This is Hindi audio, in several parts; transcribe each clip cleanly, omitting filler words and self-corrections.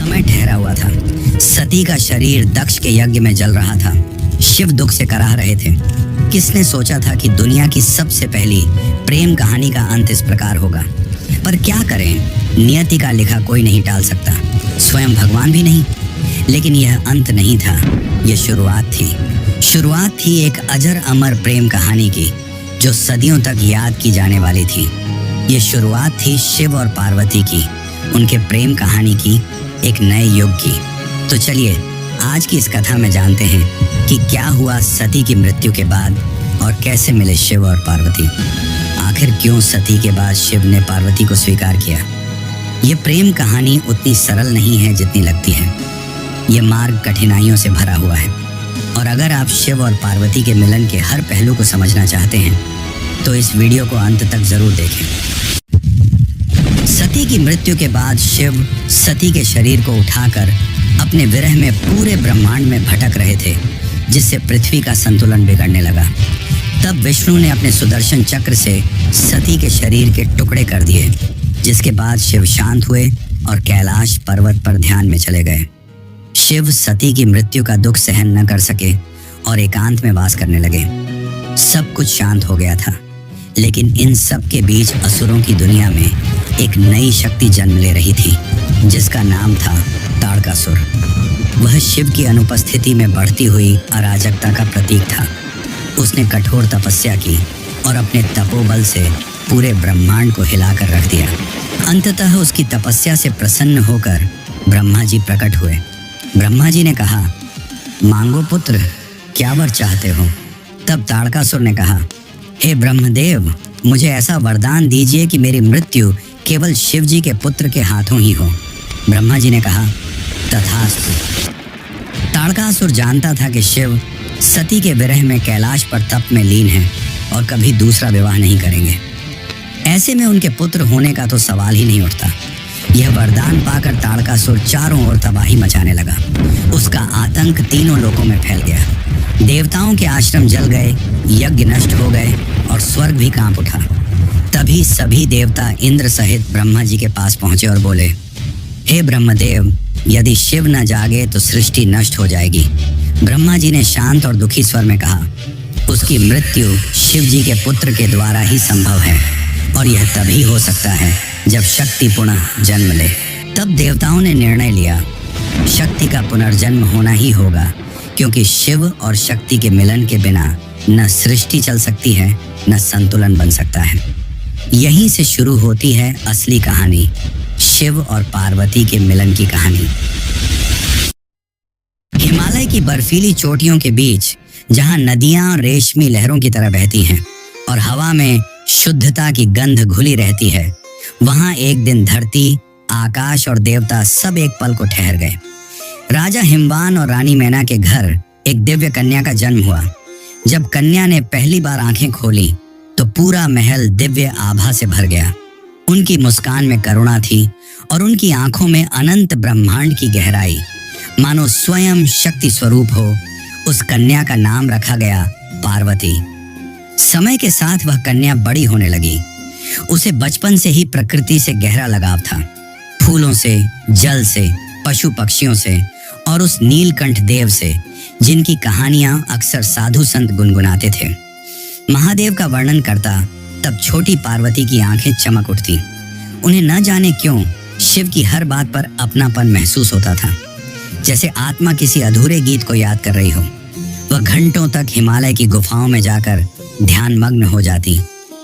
समय ठहरा हुआ था। सती का शरीर दक्ष के यज्ञ में जल रहा था। शिव दुख से कराह रहे थे। किसने सोचा था कि दुनिया की सबसे पहली प्रेम कहानी का अंत इस प्रकार होगा। पर क्या करें, नियति का लिखा कोई नहीं टाल सकता, स्वयं भगवान भी नहीं। लेकिन यह अंत नहीं था, यह शुरुआत थी। शुरुआत थी एक अजर अमर प्रेम कहानी की, जो सदियों तक याद की जाने वाली थी। यह शुरुआत थी शिव और पार्वती की, उनके प्रेम कहानी की, एक नए युग की। तो चलिए आज की इस कथा में जानते हैं कि क्या हुआ सती की मृत्यु के बाद और कैसे मिले शिव और पार्वती। आखिर क्यों सती के बाद शिव ने पार्वती को स्वीकार किया। ये प्रेम कहानी उतनी सरल नहीं है जितनी लगती है। ये मार्ग कठिनाइयों से भरा हुआ है और अगर आप शिव और पार्वती के मिलन के हर पहलू को समझना चाहते हैं तो इस वीडियो को अंत तक जरूर देखें। सती की मृत्यु के बाद शिव सती के शरीर को उठाकर अपने विरह में पूरे ब्रह्मांड में भटक रहे थे, जिससे पृथ्वी का संतुलन बिगड़ने लगा। तब विष्णु ने अपने सुदर्शन चक्र से सती के शरीर के टुकड़े कर दिए, जिसके बाद शिव शांत हुए और कैलाश पर्वत पर ध्यान में चले गए। शिव सती की मृत्यु का दुख सहन न कर सके और एकांत में वास करने लगे। सब कुछ शांत हो गया था, लेकिन इन सब के बीच असुरों की दुनिया में एक नई शक्ति जन्म ले रही थी, जिसका नाम था ताड़कासुर। वह शिव की अनुपस्थिति में बढ़ती हुई अराजकता का प्रतीक था। उसने कठोर तपस्या की और अपने तपोबल से पूरे ब्रह्मांड को हिलाकर रख दिया। अंततः उसकी तपस्या से प्रसन्न होकर ब्रह्मा जी प्रकट हुए। ब्रह्मा जी ने कहा, मांगो पुत्र, क्या वर चाहते हो। तब ताड़कासुर ने कहा, हे ब्रह्मदेव, मुझे ऐसा वरदान दीजिए कि मेरी मृत्यु केवल शिव जी के पुत्र के हाथों ही हो। ब्रह्मा जी ने कहा, तथास्तु। ताड़कासुर जानता था कि शिव सती के विरह में कैलाश पर तप में लीन है और कभी दूसरा विवाह नहीं करेंगे। ऐसे में उनके पुत्र होने का तो सवाल ही नहीं उठता। यह वरदान पाकर ताड़कासुर चारों ओर तबाही मचाने लगा। उसका आतंक तीनों लोकों में फैल गया। देवताओं के आश्रम जल गए, यज्ञ नष्ट हो गए और स्वर्ग भी कांप उठा। तभी सभी देवता इंद्र सहित ब्रह्मा जी के पास पहुंचे और बोले, हे ब्रह्मदेव, यदि शिव न जागे तो सृष्टि नष्ट हो जाएगी। ब्रह्मा जी ने शांत और दुखी स्वर में कहा, उसकी मृत्यु शिव जी के पुत्र के द्वारा ही संभव है और यह तभी हो सकता है जब शक्ति पुनः जन्म ले। तब देवताओं ने निर्णय लिया, शक्ति का पुनर्जन्म होना ही होगा, क्योंकि शिव और शक्ति के मिलन के बिना न सृष्टि चल सकती है, न संतुलन बन सकता है। यहीं से शुरू होती है असली कहानी, शिव और पार्वती के मिलन की कहानी। हिमालय की बर्फीली चोटियों के बीच, जहां नदियां रेशमी लहरों की तरह बहती हैं और हवा में शुद्धता की गंध घुली रहती है, वहां एक दिन धरती, आकाश और देवता सब एक पल को ठहर गए। राजा हिमवान और रानी मैना के घर एक दिव्य कन्या का जन्म हुआ। जब कन्या ने पहली बार आंखें खोली तो पूरा महल दिव्य आभा से भर गया। उनकी मुस्कान में करुणा थी और उनकी आंखों में अनंत ब्रह्मांड की गहराई, मानो स्वयं शक्ति स्वरूप हो। उस कन्या का नाम रखा गया पार्वती। समय के साथ वह कन्या बड़ी होने लगी। उसे बचपन से ही प्रकृति से गहरा लगाव था, फूलों से, जल से, पशु पक्षियों से और उस नीलकंठ देव से, जिनकी कहानियां अक्सर साधु संत गुनगुनाते थे। महादेव का वर्णन करता तब छोटी पार्वती की आंखें चमक उठती। उन्हें न जाने क्यों शिव की हर बात पर अपनापन महसूस होता था, जैसे आत्मा किसी अधूरे गीत को याद कर रही हो। वह घंटों तक हिमालय की गुफाओं में जाकर ध्यान मग्न हो जाती।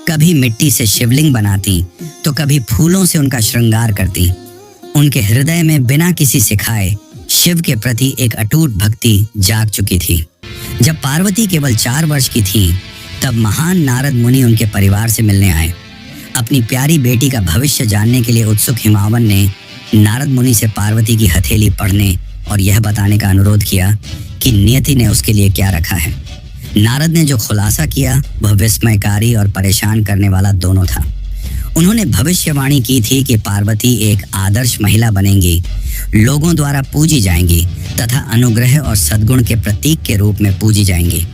कभी मिट्टी से शिवलिंग बनाती तो कभी फूलों से उनका श्रृंगार करती। उनके हृदय में बिना किसी सिखाए शिव के प्रति एक अटूट भक्ति जाग चुकी थी। जब पार्वती केवल 4 वर्ष की थी, तब महान नारद मुनि उनके परिवार से मिलने आए। अपनी प्यारी बेटी का भविष्य जानने के लिए उत्सुक हिमावन ने नारद मुनि से पार्वती की हथेली पढ़ने और यह बताने का अनुरोध किया कि नियति ने उसके लिए क्या रखा है। नारद ने जो खुलासा किया वह विस्मयकारी और परेशान करने वाला दोनों था। उन्होंने भविष्यवाणी की थी कि पार्वती एक आदर्श महिला बनेंगी, लोगों द्वारा पूजी जाएंगी तथा अनुग्रह और सद्गुण के प्रतीक के रूप में पूजी जाएंगी।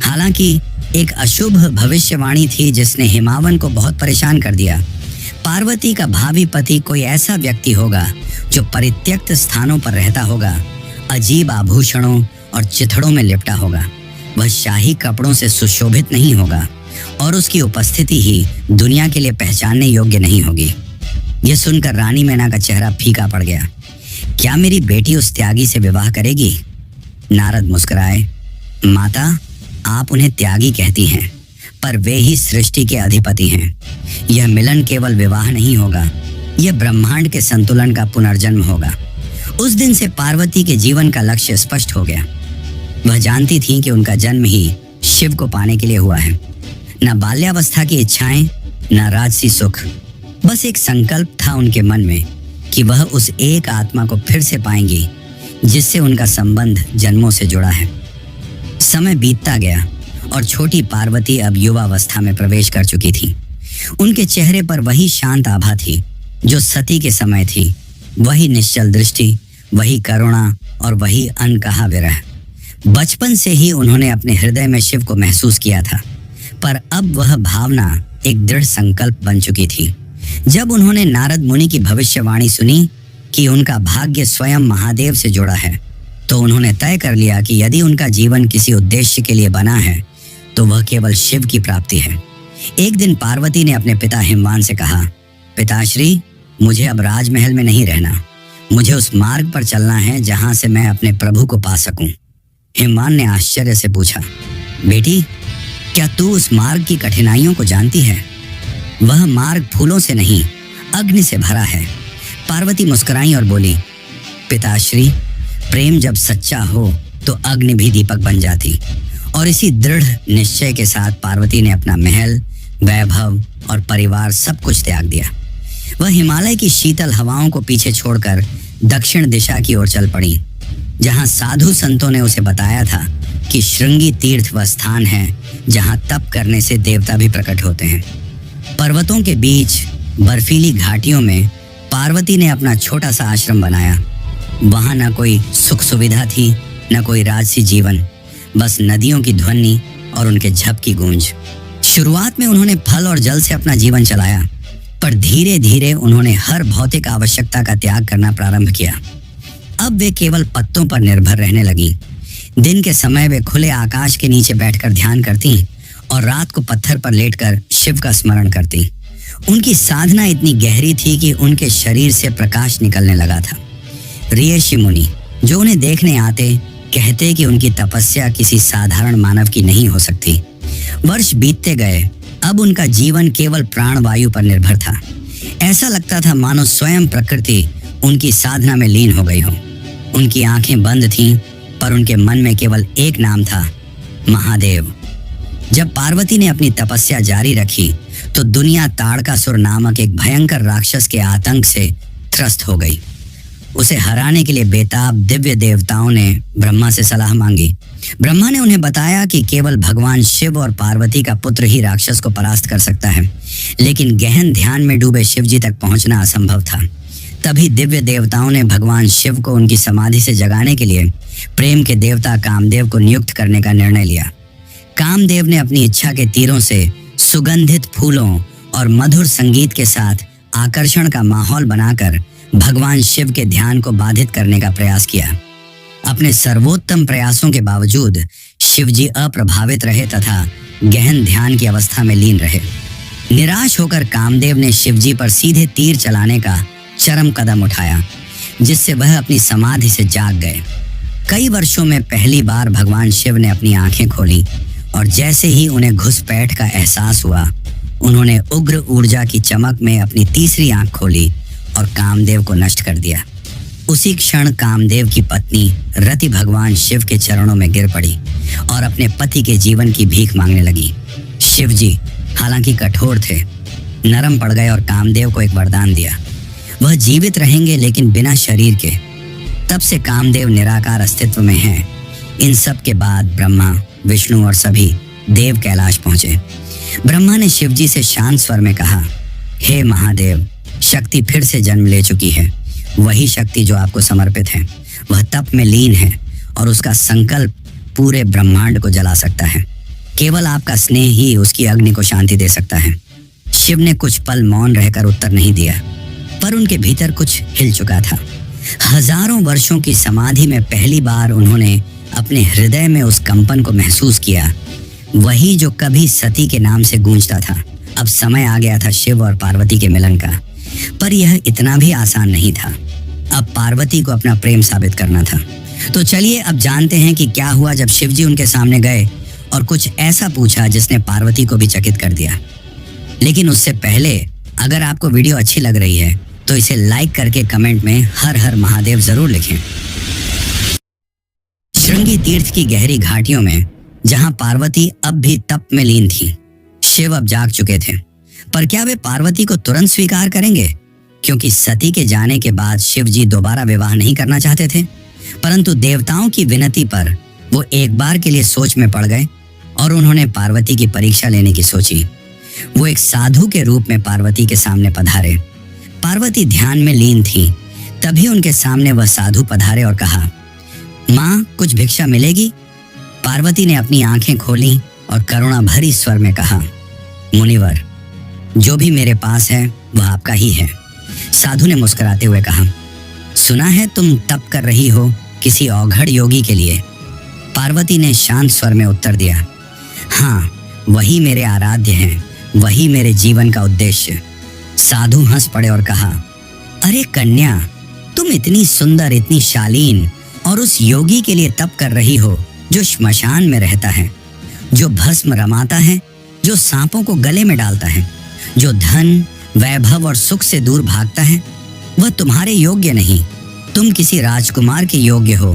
हालांकि एक अशुभ भविष्यवाणी थी जिसने हिमावन को बहुत परेशान कर दिया। पार्वती का भावी पति कोई ऐसा व्यक्ति होगा जो परित्यक्त स्थानों पर रहता होगा, अजीब आभूषणों और चिथड़ों में लिपटा होगा। वह शाही कपड़ों से सुशोभित नहीं होगा और उसकी उपस्थिति ही दुनिया के लिए पहचानने योग्य नहीं होगी। यह सुनकर रानी मैना का चेहरा फीका पड़ गया। क्या मेरी बेटी उस त्यागी से विवाह करेगी? नारद मुस्कुराए। माता, आप उन्हें त्यागी कहती हैं, पर वे ही सृष्टि के अधिपति हैं। यह मिलन केवल विवाह नहीं होगा, यह ब्रह्मांड के संतुलन का पुनर्जन्म होगा। उस दिन से पार्वती के जीवन का लक्ष्य स्पष्ट हो गया। वह जानती थी कि उनका जन्म ही शिव को पाने के लिए हुआ है। न बाल्यावस्था की इच्छाएं, न राजसी सुख, बस एक संकल्प था उनके मन में कि वह उस एक आत्मा को फिर से पाएंगी जिससे उनका संबंध जन्मों से जुड़ा है। समय बीतता गया और छोटी पार्वती अब युवावस्था में प्रवेश कर चुकी थी। उनके चेहरे पर वही शांत आभा थी जो सती के समय थी, वही निश्चल दृष्टि, वही करुणा और वही अनकहा विरह। बचपन से ही उन्होंने अपने हृदय में शिव को महसूस किया था, पर अब वह भावना एक दृढ़ संकल्प बन चुकी थी। जब उन्होंने नारद मुनि की भविष्यवाणी सुनी कि उनका भाग्य स्वयं महादेव से जुड़ा है, तो उन्होंने तय कर लिया कि यदि उनका जीवन किसी उद्देश्य के लिए बना है तो वह केवल शिव की प्राप्ति है। एक दिन पार्वती ने अपने पिता हिमवान से कहा, पिताश्री, मुझे अब राजमहल में नहीं रहना, मुझे उस मार्ग पर चलना है जहां से मैं अपने प्रभु को पा सकूं। हिमवान ने आश्चर्य से पूछा, बेटी, क्या तू उस मार्ग की कठिनाइयों को जानती है? वह मार्ग फूलों से नहीं, अग्नि से भरा है। पार्वती मुस्कुराई और बोली, पिताश्री, प्रेम जब सच्चा हो तो अग्नि भी दीपक बन जाती। और इसी दृढ़ निश्चय के साथ पार्वती ने अपना महल, वैभव और परिवार सब कुछ त्याग दिया। वह हिमालय की शीतल हवाओं को पीछे छोड़कर दक्षिण दिशा की ओर चल पड़ी, जहां साधु संतों ने उसे बताया था कि श्रृंगी तीर्थ वह स्थान है जहां तप करने से देवता भी प्रकट होते हैं। पर्वतों के बीच बर्फीली घाटियों में पार्वती ने अपना छोटा सा आश्रम बनाया। वहां न कोई सुख सुविधा थी, न कोई राजसी जीवन, बस नदियों की ध्वनि और उनके झप की गूंज। शुरुआत में उन्होंने फल और जल से अपना जीवन चलाया, पर धीरे धीरे उन्होंने हर भौतिक आवश्यकता का त्याग करना प्रारंभ किया। अब वे केवल पत्तों पर निर्भर रहने लगी। दिन के समय वे खुले आकाश के नीचे बैठकर ध्यान करती और रात को पत्थर पर लेटकर शिव का स्मरण करती। उनकी साधना इतनी गहरी थी कि उनके शरीर से प्रकाश निकलने लगा था। ऋषि मुनि जो उन्हें देखने आते कहते कि उनकी तपस्या किसी साधारण मानव की नहीं हो सकती। वर्ष बीतते गए, अब उनका जीवन केवल प्राणवायु पर निर्भर था। ऐसा लगता था मानो स्वयं प्रकृति उनकी साधना में लीन हो गई हो। उनकी आंखें बंद थीं, पर उनके मन में केवल एक नाम था, महादेव। जब पार्वती ने अपनी तपस्या जारी रखी तो दुनिया ताड़कासुर नामक एक भयंकर राक्षस के आतंक से त्रस्त हो गई। उसे हराने के लिए बेताब दिव्य देवताओं ने ब्रह्मा से सलाह मांगी। ब्रह्मा ने उन्हें बताया कि केवल भगवान शिव और पार्वती का पुत्र ही राक्षस को परास्त कर सकता है, लेकिन गहन ध्यान में डूबे शिवजी तक पहुंचना असंभव था। तभी दिव्य देवताओं ने भगवान शिव को उनकी समाधि से जगाने के लिए प्रेम के देवता कामदेव को नियुक्त करने का निर्णय लिया। कामदेव ने अपनी इच्छा के तीरों से सुगंधित फूलों और मधुर संगीत के साथ आकर्षण का माहौल बनाकर भगवान शिव के ध्यान को बाधित करने का प्रयास किया। अपने सर्वोत्तम प्रयासों के बावजूद शिवजी अप्रभावित रहे तथा गहन ध्यान की अवस्था में लीन रहे। निराश होकर कामदेव ने शिवजी पर सीधे तीर चलाने का चरम कदम उठाया, जिससे वह अपनी समाधि से जाग गए। कई वर्षों में पहली बार भगवान शिव ने अपनी आंखें खोली और जैसे ही उन्हें घुसपैठ का एहसास हुआ, उन्होंने उग्र ऊर्जा की चमक में अपनी तीसरी आंख खोली और कामदेव को नष्ट कर दिया। उसी क्षण कामदेव की पत्नी रति भगवान शिव के चरणों में गिर पड़ी और अपने पति के जीवन की भीख मांगने लगी। शिवजी हालांकि कठोर थे, नरम पड़ गए और कामदेव को एक वरदान दिया, वह जीवित रहेंगे लेकिन बिना शरीर के। तब से कामदेव निराकार अस्तित्व में हैं। इन सब के बाद ब्रह्मा, विष्णु और सभी देव कैलाश पहुंचे। ब्रह्मा ने शिवजी से शांत स्वर में कहा, हे महादेव, शक्ति फिर से जन्म ले चुकी है। वही शक्ति जो आपको समर्पित है, वह तप में लीन है और उसका संकल्प पूरे ब्रह्मांड को जला सकता है। केवल आपका स्नेह ही उसकी अग्नि को शांति दे सकता है। शिव ने कुछ पल मौन रहकर उत्तर नहीं दिया, पर उनके भीतर कुछ हिल चुका था। हजारों वर्षों की समाधि में पहली बार उन्होंने अपने हृदय में उस कंपन को महसूस किया, वही जो कभी सती के नाम से गूंजता था। अब समय आ गया था शिव और पार्वती के मिलन का, पर यह इतना भी आसान नहीं था। अब पार्वती को अपना प्रेम साबित करना था। तो चलिए अब जानते हैं कि क्या हुआ जब शिवजी उनके सामने गए और कुछ ऐसा पूछा जिसने पार्वती को भी चकित कर दिया। लेकिन उससे पहले अगर आपको वीडियो अच्छी लग रही है तो इसे लाइक करके कमेंट में हर हर महादेव जरूर लिखें। श्रृंगी तीर्थ की गहरी घाटियों में जहां पार्वती अब भी तप में लीन थी, शिव अब जाग चुके थे। पर क्या वे पार्वती को तुरंत स्वीकार करेंगे? क्योंकि सती के जाने के बाद शिव जी दोबारा विवाह नहीं करना चाहते थे, परंतु देवताओं की विनती पर वो एक बार के लिए सोच में पड़ गए और उन्होंने पार्वती की परीक्षा लेने की सोची। वो एक साधु के रूप में पार्वती के सामने पधारे। पार्वती ध्यान में लीन थी, तभी उनके सामने वह साधु पधारे और कहा, माँ कुछ भिक्षा मिलेगी? पार्वती ने अपनी आंखें खोली और करुणा भरी स्वर में कहा, मुनिवर, जो भी मेरे पास है वह आपका ही है। साधु ने मुस्कुराते हुए कहा, सुना है तुम तप कर रही हो किसी औघड़ योगी के लिए। पार्वती ने शांत स्वर में उत्तर दिया, हाँ, वही मेरे आराध्य हैं, वही मेरे जीवन का उद्देश्य। साधु हंस पड़े और कहा, अरे कन्या, तुम इतनी सुंदर, इतनी शालीन और उस योगी के लिए तप कर रही हो जो श्मशान में रहता है, जो भस्म रमाता है, जो सांपों को गले में डालता है, जो धन, वैभव और सुख से दूर भागता है। वह तुम्हारे योग्य नहीं। तुम किसी राजकुमार के योग्य हो,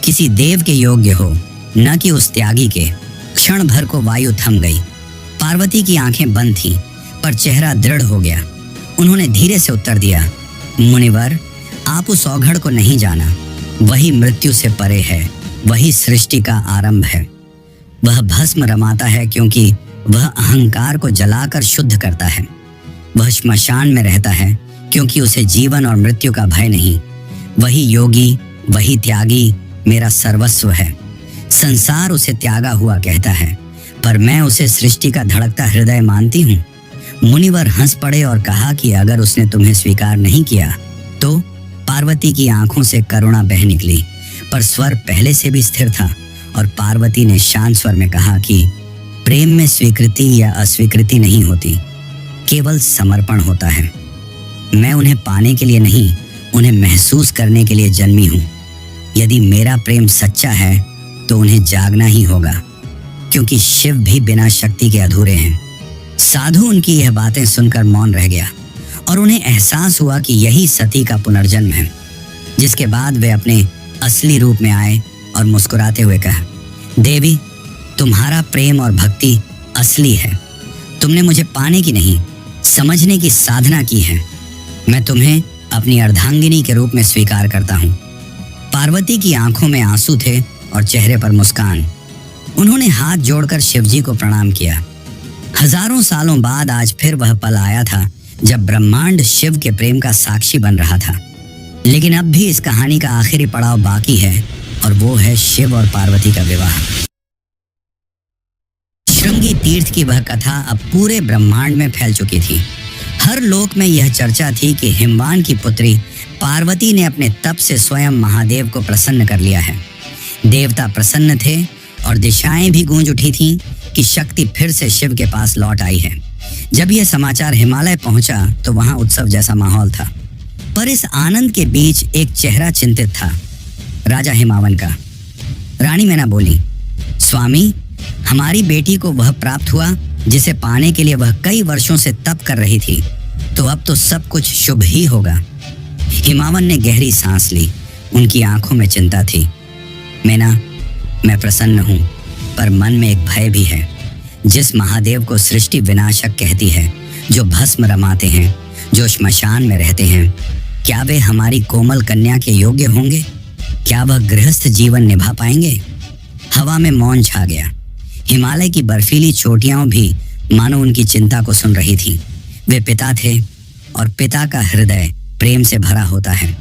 किसी देव के योग्य हो, न कि उस त्यागी के। क्षण भर को वायु थम गई। पार्वती की आंखें बंद थीं, पर चेहरा दृढ़ हो गया। उन्होंने धीरे से उत्तर दिया, मुनिवर, आप उस औघड़ को नहीं जाना। वही मृत्यु से परे है, वही सृष्टि का आरंभ है। वह भस्म रमाता है क्योंकि वह अहंकार को जलाकर शुद्ध करता है। वह श्मशान में रहता है क्योंकि उसे जीवन और मृत्यु का भय नहीं। वही योगी, वही त्यागी मेरा सर्वस्व है। संसार उसे त्यागा हुआ कहता है, पर मैं उसे सृष्टि का धड़कता हृदय मानती हूँ। मुनिवर हंस पड़े और कहा कि अगर उसने तुम्हें स्वीकार नहीं किया तो? पार्वती की आंखों से करुणा बह निकली, पर स्वर पहले से भी स्थिर था और पार्वती ने शांत स्वर में कहा कि प्रेम में स्वीकृति या अस्वीकृति नहीं होती, केवल समर्पण होता है। मैं उन्हें पाने के लिए नहीं, उन्हें महसूस करने के लिए जन्मी हूँ। यदि मेरा प्रेम सच्चा है तो उन्हें जागना ही होगा, क्योंकि शिव भी बिना शक्ति के अधूरे हैं। साधु उनकी यह बातें सुनकर मौन रह गया और उन्हें एहसास हुआ कि यही सती का पुनर्जन्म है। जिसके बाद वे अपने असली रूप में आए और मुस्कुराते हुए कहा, देवी, तुम्हारा प्रेम और भक्ति असली है। तुमने मुझे पाने की नहीं, समझने की साधना की है। मैं तुम्हें अपनी अर्धांगिनी के रूप में स्वीकार करता हूँ। पार्वती की आंखों में आंसू थे और चेहरे पर मुस्कान। उन्होंने हाथ जोड़कर शिवजी को प्रणाम किया। हजारों सालों बाद आज फिर वह पल आया था जब ब्रह्मांड शिव के प्रेम का साक्षी बन रहा था। लेकिन अब भी इस कहानी का आखिरी पड़ाव बाकी है और वो है शिव और पार्वती का विवाह। श्रृंगी तीर्थ की वह कथा अब पूरे ब्रह्मांड में फैल चुकी थी। हर लोक में यह चर्चा थी कि हिमवान की पुत्री पार्वती ने अपने तप से स्वयं महादेव को प्रसन्न कर लिया है। देवता प्रसन्न थे और दिशाएं भी गूंज उठी थीं कि शक्ति फिर से शिव के पास लौट आई है। जब यह समाचार हिमालय पहुंचा तो वहां उत्सव जैसा माहौल था, पर इस आनंद के बीच एक चेहरा चिंतित था, राजा हिमावन का। रानी मैना बोली, स्वामी, हमारी बेटी को वह प्राप्त हुआ जिसे पाने के लिए वह कई वर्षों से तप कर रही थी, तो अब तो सब कुछ शुभ ही होगा। हिमावन ने गहरी सांस ली। उनकी आंखों में चिंता थी। मैना, मैं प्रसन्न हूँ, पर मन में एक भय भी है। जिस महादेव को सृष्टि विनाशक कहती है, जो भस्म रमाते हैं, जो श्मशान में रहते हैं, क्या वे हमारी कोमल कन्या के योग्य होंगे? क्या वह गृहस्थ जीवन निभा पाएंगे? हवा में मौन छा गया। हिमालय की बर्फीली चोटियां भी मानो उनकी चिंता को सुन रही थी। वे पिता थे और पिता का हृदय प्रेम से भरा होता है,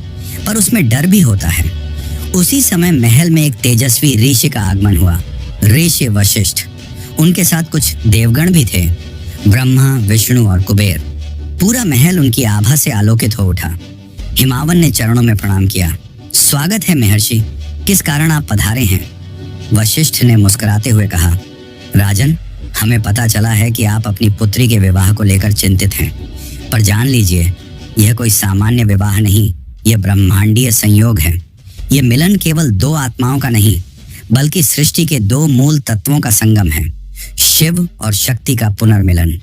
पर उसमें डर भी होता है। उसी समय महल में एक तेजस्वी ऋषि का आगमन हुआ, ऋषि वशिष्ठ। उनके साथ कुछ देवगण भी थे। ब्रह्मा, विष्णु और कुबेर, पूरा महल उनकी आभा से आलोकित हो उठा। हिमावन ने चरणों में प्रणाम किया। स्वागत है महर्षि, किस कारण आप पधारे हैं? वशिष्ठ ने मुस्कुराते हुए कहा, राजन, हमें पता चला है कि आप अपनी पुत्री के विवाह को लेकर चिंतित हैं, पर जान लीजिए यह कोई सामान्य विवाह नहीं, यह ब्रह्मांडीय संयोग है। यह मिलन केवल दो आत्माओं का नहीं, बल्कि सृष्टि के दो मूल तत्वों का संगम है, शिव और शक्ति का पुनर्मिलन।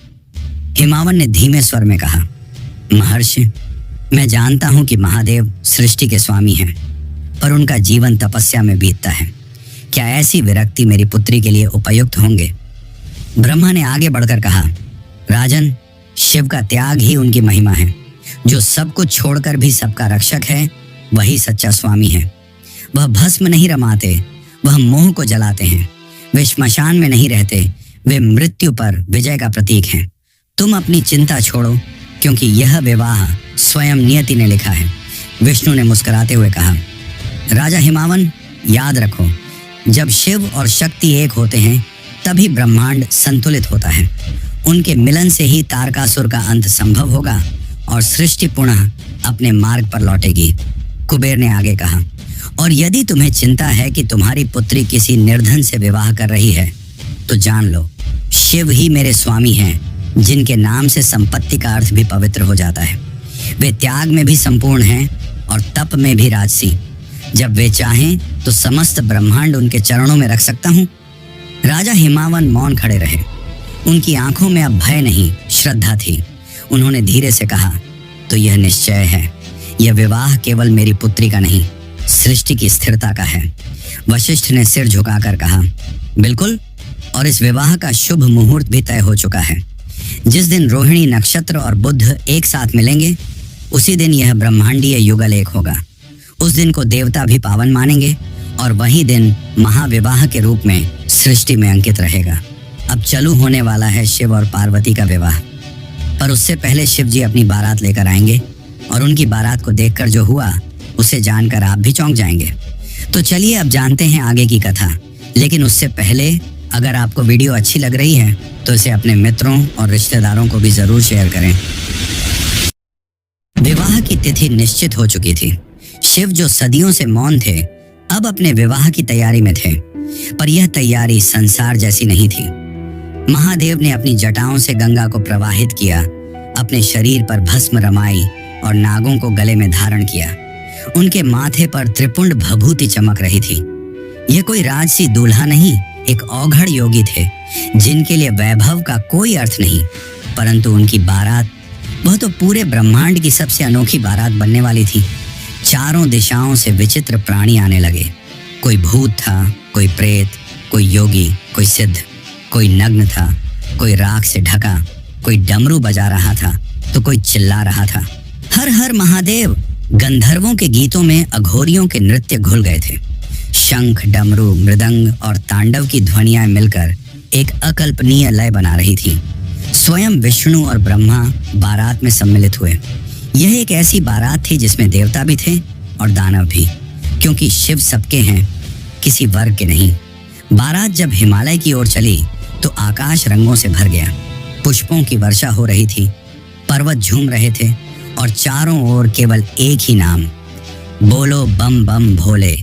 हिमावन ने धीमे स्वर में कहा, महर्षि, मैं जानता हूं कि महादेव सृष्टि के स्वामी हैं, पर उनका जीवन तपस्या में बीतता है। क्या ऐसी विरक्ति मेरी पुत्री के लिए उपयुक्त होंगे? ब्रह्मा ने आगे बढ़कर कहा, राजन, शिव का त्याग ही उनकी महिमा है। जो सब कुछ छोड़कर भी सबका रक्षक है, वही सच्चा स्वामी है। वह भस्म नहीं रमाते, वह मोह को जलाते हैं। वे श्मशान में नहीं रहते, वे मृत्यु पर विजय का प्रतीक हैं। तुम अपनी चिंता छोड़ो, क्योंकि यह विवाह स्वयं नियति ने लिखा है। विष्णु ने मुस्कुराते हुए कहा, राजा हिमावन, याद रखो, जब शिव और शक्ति एक होते हैं तभी ब्रह्मांड संतुलित होता है। उनके मिलन से ही तारकासुर का अंत संभव होगा और सृष्टि पुनः अपने मार्ग पर लौटेगी। कुबेर ने आगे कहा, और यदि तुम्हें चिंता है कि तुम्हारी पुत्री किसी निर्धन से विवाह कर रही है, तो जान लो, शिव ही मेरे स्वामी हैं, जिनके नाम से संपत्ति का अर्थ भी पवित्र हो जाता है। वे त्याग में भी संपूर्ण हैं और तप में भी राजसी। जब वे चाहें तो समस्त ब्रह्मांड उनके चरणों में रख सकता हूँ। राजा हिमावन मौन खड़े रहे। उनकी आंखों में अब भय नहीं, श्रद्धा थी। उन्होंने धीरे से कहा, तो यह निश्चय है, यह विवाह केवल मेरी पुत्री का नहीं, सृष्टि की स्थिरता का है। वशिष्ठ ने सिर झुकाकर कहा, बिल्कुल, और इस विवाह का शुभ मुहूर्त भी तय हो चुका है। जिस दिन रोहिणी नक्षत्र और बुध एक साथ मिलेंगे, उसी दिन यह ब्रह्मांडीय युगल एक होगा। उस दिन को देवता भी पावन मानेंगे और वही दिन महाविवाह के रूप में सृष्टि में अंकित रहेगा। अब चालू होने वाला है शिव और पार्वती का विवाह, पर उससे पहले शिव जी अपनी बारात लेकर आएंगे और उनकी बारात को देखकर जो हुआ उसे जानकर आप भी चौंक जाएंगे। तो चलिए अब जानते हैं आगे की कथा, लेकिन उससे पहले अगर आपको वीडियो अच्छी लग रही है तो इसे अपने मित्रों और रिश्तेदारों को भी जरूर शेयर करें। विवाह की तिथि निश्चित हो चुकी थी। शिव जो सदियों से मौन थे, अब अपने विवाह की तैयारी में थे, पर यह तैयारी संसार जैसी नहीं थी। महादेव ने अपनी जटाओं से गंगा को प्रवाहित किया, अपने शरीर पर भस्म रमाई और नागों को गले में धारण किया। उनके माथे पर त्रिपुंड भभूति चमक रही थी। यह कोई राजसी दूल्हा नहीं, एक औघड़ योगी थे, जिनके लिए वैभव का कोई अर्थ नहीं, परंतु उनकी बारात, वह तो पूरे ब्रह्मांड की सबसे अनोखी बारात बनने वाली थी। चारों दिशाओं से विचित्र प्राणी आने लगे। कोई भूत था, कोई प्रेत, कोई योगी, कोई सिद्ध, कोई नग्न था, कोई राख से ढका, कोई डमरू बजा रहा था तो कोई चिल्ला रहा था, हर हर महादेव। गंधर्वों के गीतों में अघोरियों के नृत्य घुल गए थे। शंख, डमरू, मृदंग और तांडव की ध्वनियां मिलकर एक अकल्पनीय लय बना रही थी। स्वयं विष्णु और ब्रह्मा बारात में सम्मिलित हुए। यह एक ऐसी बारात थी जिसमें देवता भी थे और दानव भी, क्योंकि शिव सबके हैं, किसी वर्ग के नहीं। बारात जब हिमालय की ओर चली तो आकाश रंगों से भर गया। पुष्पों की वर्षा हो रही थी, पर्वत झूम रहे थे और चारों ओर केवल एक ही नाम, बोलो बम बम भोले।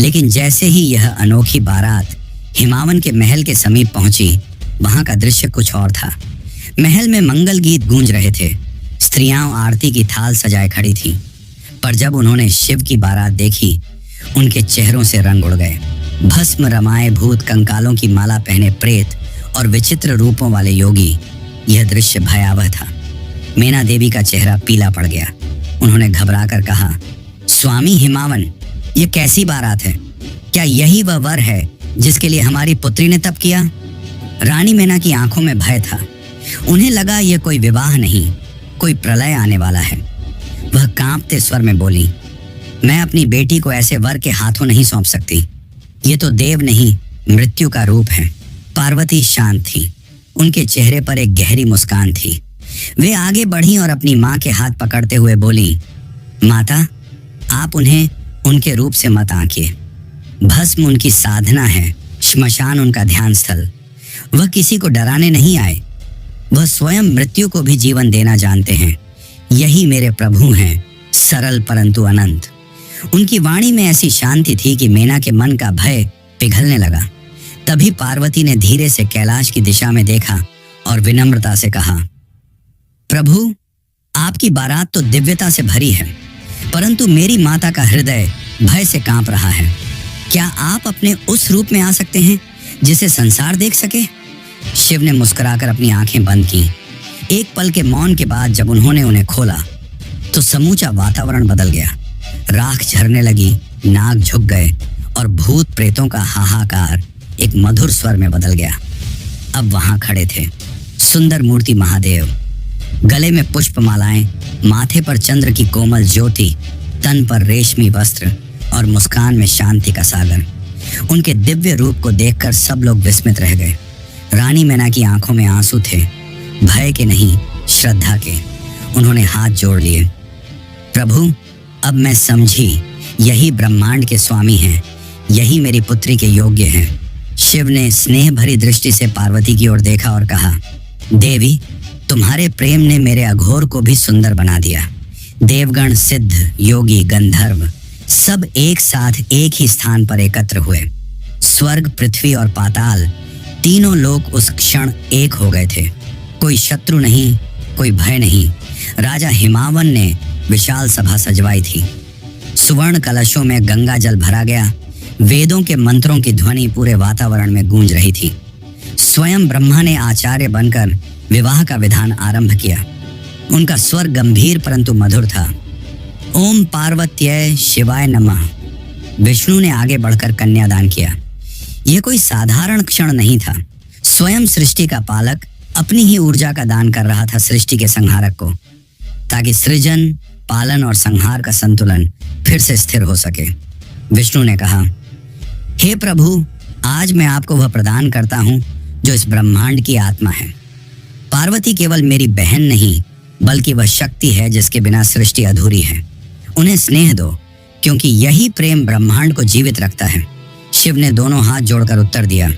लेकिन जैसे ही यह अनोखी बारात हिमावन के महल के समीप पहुंची, वहां का दृश्य कुछ और था। महल में मंगल गीत गूंज रहे थे, स्त्रियां आरती की थाल सजाए खड़ी थीं, पर जब उन्होंने शिव की बारात देखी, उनके चेहरों से रंग उड़ गए। भस्म रमाए भूत, कंकालों की माला पहने प्रेत और विचित्र रूपों वाले योगी, यह दृश्य भयावह था। मीना देवी का चेहरा पीला पड़ गया। उन्होंने घबराकर कहा, स्वामी हिमावन, ये कैसी बारात है? क्या यही वह वर है जिसके लिए हमारी पुत्री ने तप किया? रानी मीना की आंखों में भय था। उन्हें लगा यह कोई विवाह नहीं, कोई प्रलय आने वाला है। वह कांपते स्वर में बोली, मैं अपनी बेटी को ऐसे वर के हाथों नहीं सौंप सकती। ये तो देव नहीं, मृत्यु का रूप है। पार्वती शांत थी, उनके चेहरे पर एक गहरी मुस्कान थी। वे आगे बढ़ी और अपनी माँ के हाथ पकड़ते हुए बोली, माता, आप उन्हें उनके रूप से मत आंकिए। भस्म उनकी साधना है, श्मशान उनका ध्यान स्थल। वह किसी को डराने नहीं आए। वह स्वयं मृत्यु को भी जीवन देना जानते हैं। यही मेरे प्रभु हैं, सरल परंतु अनंत। उनकी वाणी में ऐसी शांति थी कि मीना के मन का भय पिघलने लगा। तभी पार्वती ने धीरे से कैलाश की दिशा में देखा और विनम्रता से कहा, प्रभु, आपकी बारात तो दिव्यता से भरी है, परंतु मेरी माता का हृदय भय से कांप रहा है। क्या आप अपने उस रूप में आ सकते हैं जिसे संसार देख सके? शिव ने मुस्कुराकर अपनी आंखें बंद की। एक पल के मौन के बाद जब उन्होंने उन्हें खोला तो समूचा वातावरण बदल गया। राख झरने लगी, नाग झुक गए और भूत प्रेतों का हाहाकार एक मधुर स्वर में बदल गया। अब वहां खड़े थे सुंदर मूर्ति महादेव, गले में पुष्प मालाएं, माथे पर चंद्र की कोमल ज्योति, तन पर रेशमी वस्त्र और मुस्कान में शांति का सागर। उनके दिव्य रूप को देखकर सब लोग विस्मित रह गए। रानी मीना की आंखों में आंसू थे, भय के नहीं, श्रद्धा के। उन्होंने हाथ जोड़ लिए। प्रभु, अब मैं समझी, यही ब्रह्मांड के स्वामी हैं, यही मेरी पुत्री के योग्य हैं। शिव ने स्नेह भरी दृष्टि से पार्वती की ओर देखा और कहा, देवी, तुम्हारे प्रेम ने मेरे अघोर को भी सुंदर बना दिया। देवगण, सिद्ध, योगी, गंधर्व सब एक साथ एक ही स्थान पर एकत्र हुए। स्वर्ग, पृथ्वी और पाताल तीनों लोग उस क्षण एक हो गए थे। कोई शत्रु नहीं, कोई भय नहीं। राजा हिमावन ने विशाल सभा सजवाई थी। सुवर्ण कलशों में गंगा जल भरा गया। वेदों के मंत्रों की ध्वनि पूरे वातावरण में गूंज रही थी। स्वयं ब्रह्मा ने आचार्य बनकर विवाह का विधान आरंभ किया। उनका स्वर गंभीर परंतु मधुर था। ओम पार्वत्यै शिवाय नमः। विष्णु ने आगे बढ़कर कन्यादान किया। यह कोई साधारण क्षण नहीं था। स्वयं सृष्टि का पालक अपनी ही ऊर्जा का दान कर रहा था सृष्टि के संहारक को, ताकि सृजन, पालन और संहार का संतुलन फिर से स्थिर हो सके। विष्णु ने कहा, हे प्रभु, आज मैं आपको वह प्रदान करता हूं जो इस ब्रह्मांड की आत्मा है। पार्वती केवल मेरी बहन नहीं, बल्कि वह शक्ति है जिसके बिना सृष्टि अधूरी है। उन्हें स्नेह दो, क्योंकि यही प्रेम ब्रह्मांड को जीवित रखता है। शिव ने दोनों हाथ जोड़कर उत्तर दिया,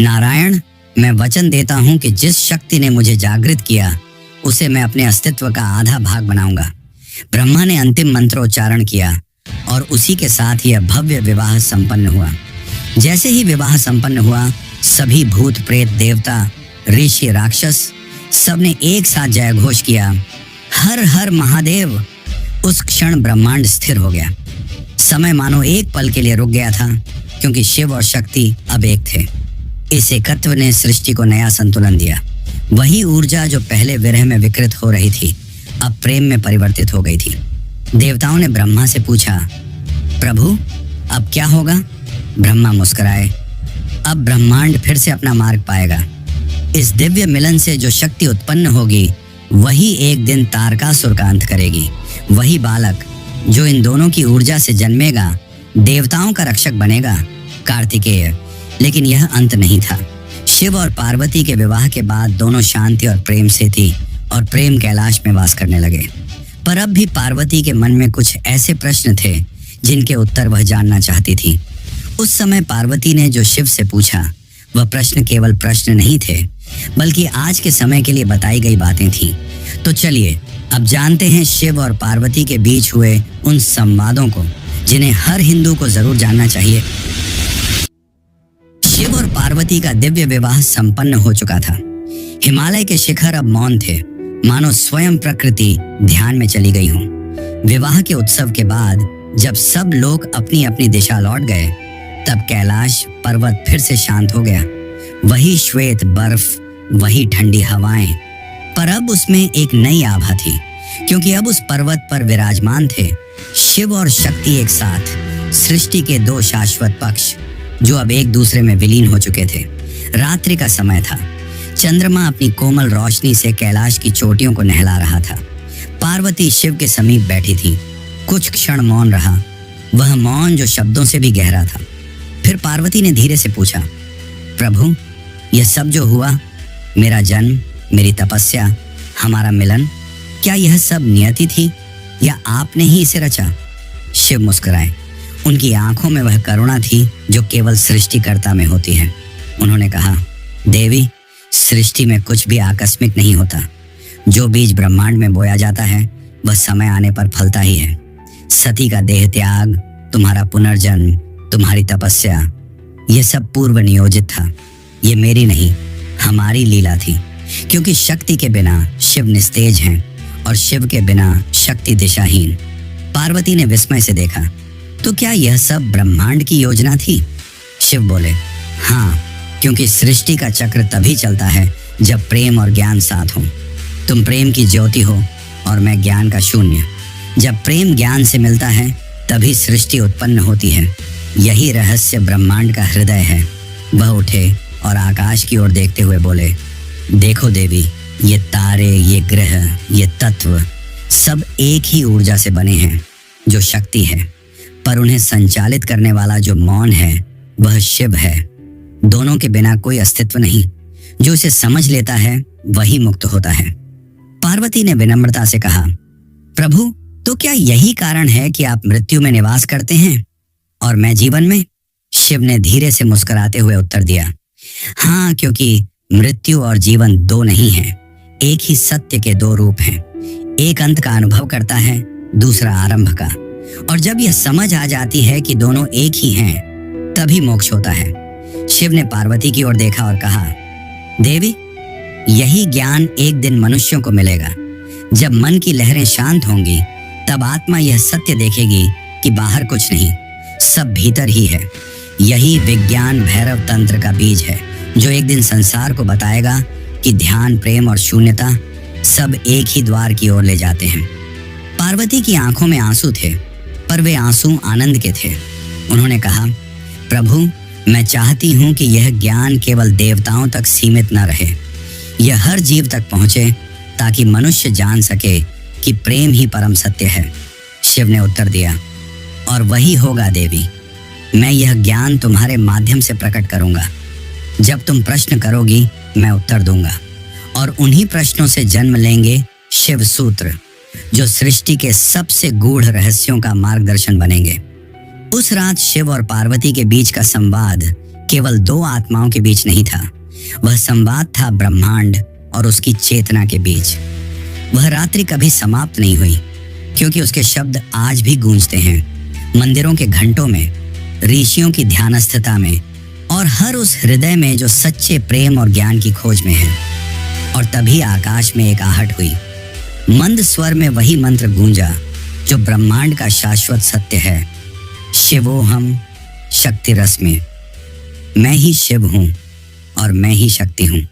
नारायण, मैं वचन देता हूं कि जिस शक्ति ने मुझे जागृत किया उसे मैं अपने अस्तित्व का आधा भाग बनाऊंगा। ब्रह्मा ने अंतिम मंत्रोच्चारण किया और उसी के साथ यह भव्य विवाह संपन्न हुआ। जैसे ही विवाह संपन्न हुआ, सभी भूत, प्रेत, देवता, ऋषि, राक्षस सबने एक साथ जय घोष किया, हर हर महादेव। उस क्षण ब्रह्मांड स्थिर हो गया। समय मानो एक पल के लिए रुक गया था, क्योंकि शिव और शक्ति अब एक थे। इस एकत्व ने सृष्टि को नया संतुलन दिया। वही ऊर्जा जो पहले विरह में विकृत हो रही थी, अब प्रेम में परिवर्तित हो गई थी। देवताओं ने ब्रह्मा से पूछा, प्रभु, अब क्या होगा? ब्रह्मा मुस्कुराए, अब ब्रह्मांड फिर से अपना मार्ग पाएगा। इस दिव्य मिलन से जो शक्ति उत्पन्न होगी, वही एक दिन तारकासुर का अंत करेगी। वही बालक जो इन दोनों की ऊर्जा से जन्मेगा, देवताओं का रक्षक बनेगा, कार्तिकेय। लेकिन यह अंत नहीं था। शिव और पार्वती के विवाह के बाद दोनों शांति और प्रेम से थी और प्रेम कैलाश में वास करने लगे। पर अब भी पार्वती के मन में कुछ ऐसे प्रश्न थे जिनके उत्तर वह जानना चाहती थी। उस समय पार्वती ने जो शिव से पूछा, वह प्रश्न केवल प्रश्न नहीं थे, बल्कि आज के समय के लिए बताई गई बातें थीं। तो चलिए अब जानते हैं शिव और पार्वती के बीच हुए उन संवादों को, जिन्हें हर हिंदू को जरूर जानना चाहिए। शिव और पार्वती का दिव्य विवाह संपन्न हो चुका था। हिमालय के शिखर अब मौन थे, मानो स्वयं प्रकृति ध्यान में चली गई हो। विवाह के उत्सव के बाद जब सब लोग अपनी अपनी दिशा लौट गए, तब कैलाश पर्वत फिर से शांत हो गया। वही श्वेत बर्फ, वही ठंडी हवाएं, पर अब उसमें एक नई आभा थी, क्योंकि अब उस पर्वत पर विराजमान थे शिव और शक्ति एक साथ, सृष्टि के दो शाश्वत पक्ष जो अब एक दूसरे में विलीन हो चुके थे। रात्रि का समय था। चंद्रमा अपनी कोमल रोशनी से कैलाश की चोटियों को नहला रहा था। पार्वती शिव के समीप बैठी थी। कुछ क्षण मौन रहा, वह मौन जो शब्दों से भी गहरा था। फिर पार्वती ने धीरे से पूछा, प्रभु, यह सब जो हुआ, मेरा जन्म, मेरी तपस्या, हमारा मिलन, क्या यह सब नियति थी या आपने ही इसे रचा? शिव मुस्कुराए। उनकी आंखों में वह करुणा थी जो केवल सृष्टिकर्ता में होती है। उन्होंने कहा, देवी, सृष्टि में कुछ भी आकस्मिक नहीं होता। जो बीज ब्रह्मांड में बोया जाता है वह समय आने पर फलता ही है। सती का देह त्याग, तुम्हारा पुनर्जन्म, तुम्हारी तपस्या, यह सब पूर्व नियोजित था। ये मेरी नहीं, हमारी लीला थी। क्योंकि शक्ति के बिना शिव निस्तेज हैं और शिव के बिना शक्ति दिशाहीन। पार्वती ने विस्मय से देखा, तो क्या यह सब ब्रह्मांड की योजना थी? शिव बोले, हाँ, क्योंकि सृष्टि का चक्र तभी चलता है जब प्रेम और ज्ञान साथ हों। तुम प्रेम की ज्योति हो और मैं ज्ञान का शून्य। जब प्रेम ज्ञान से मिलता है तभी सृष्टि उत्पन्न होती है। यही रहस्य ब्रह्मांड का हृदय है। वह उठे और आकाश की ओर देखते हुए बोले, देखो देवी, ये तारे, ये ग्रह, ये तत्व सब एक ही ऊर्जा से बने हैं जो शक्ति है, पर उन्हें संचालित करने वाला जो मौन है वह शिव है। दोनों के बिना कोई अस्तित्व नहीं। जो इसे समझ लेता है वही मुक्त होता है। पार्वती ने विनम्रता से कहा, प्रभु, तो क्या यही कारण है कि आप मृत्यु में निवास करते हैं और मैं जीवन में? शिव ने धीरे से मुस्कुराते हुए उत्तर दिया, हाँ, क्योंकि मृत्यु और जीवन दो नहीं हैं, एक ही सत्य के दो रूप हैं। एक अंत का अनुभव करता है, दूसरा आरंभ का। और जब यह समझ आ जाती है कि दोनों एक ही हैं, तभी मोक्ष होता है। शिव ने पार्वती की ओर देखा और कहा, देवी, यही ज्ञान एक दिन मनुष्यों को मिलेगा। जब मन की लहरें शांत होंगी तब आत्मा यह सत्य देखेगी कि बाहर कुछ नहीं, सब भीतर ही है। यही विज्ञान भैरव तंत्र का बीज है जो एक दिन संसार को बताएगा कि ध्यान, प्रेम और शून्यता सब एक ही द्वार की ओर ले जाते हैं। पार्वती की आंखों में आंसू थे, पर वे आंसू आनंद के थे। उन्होंने कहा, प्रभु, मैं चाहती हूँ कि यह ज्ञान केवल देवताओं तक सीमित न रहे, यह हर जीव तक पहुँचे, ताकि मनुष्य जान सके कि प्रेम ही परम सत्य है। शिव ने उत्तर दिया, और वही होगा देवी। मैं यह ज्ञान तुम्हारे माध्यम से प्रकट करूंगा। जब तुम प्रश्न करोगी मैं उत्तर दूंगा, और उन्हीं प्रश्नों से जन्म लेंगे शिव सूत्र, जो सृष्टि के सबसे गूढ़ रहस्यों का मार्गदर्शन बनेंगे। उस रात शिव और पार्वती के बीच का संवाद केवल दो आत्माओं के बीच नहीं था, वह संवाद था ब्रह्मांड और उसकी चेतना के बीच। वह रात्रि कभी समाप्त नहीं हुई, क्योंकि उसके शब्द आज भी गूंजते हैं मंदिरों के घंटों में, ऋषियों की ध्यानस्थता में, और हर उस हृदय में जो सच्चे प्रेम और ज्ञान की खोज में है। और तभी आकाश में एक आहट हुई। मंद स्वर में वही मंत्र गूंजा जो ब्रह्मांड का शाश्वत सत्य है, शिवोहम शक्ति रस में। मैं ही शिव हूँ और मैं ही शक्ति हूँ।